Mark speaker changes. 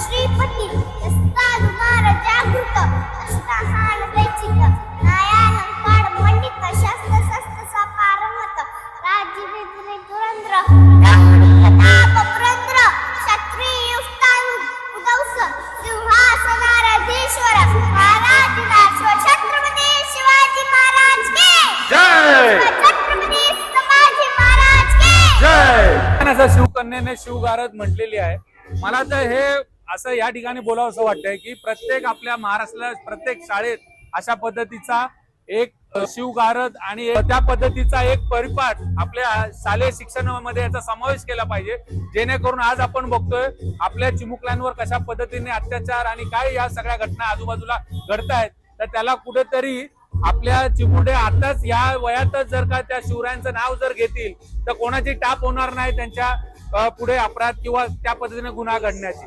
Speaker 1: श्रीपती यस्तादु मार जागृत अष्टाहान दैचित नायालंकार मंडित शास्त्र शस्त्र सापारमत राजविद्रे दुरंद्र प्रताप पुरंद्र क्षत्रिय उदौस सिंहासनाधीश्वर महाराज छत्रपती शिवाजी महाराज के
Speaker 2: जय.
Speaker 1: छत्रपती संभाजी महाराज के
Speaker 2: जय. असं शिवकन्याने शिवगारद म्हटलेली आहे. मला तर हे असं या ठिकाणी बोलावं असं वाटतंय की प्रत्येक आपल्या महाराष्ट्राला प्रत्येक शाळेत अशा पद्धतीचा एक शिवगारद आणि त्या पद्धतीचा एक परिपाठ आपल्या शालेय शिक्षणामध्ये याचा समावेश केला पाहिजे, जेणेकरून आज आपण बघतोय आपल्या चिमुकल्यांवर कशा पद्धतीने अत्याचार आणि काय या सगळ्या घटना आजूबाजूला घडतायत. तर त्याला कुठेतरी आपल्या चिमुरड्या आताच या वयातच जर का त्या शिवरायांचं नाव जर घेतील तर कोणाची टाप होणार नाही त्यांच्या पुढे अपराध किंवा त्या पद्धतीने गुन्हा घडण्याची.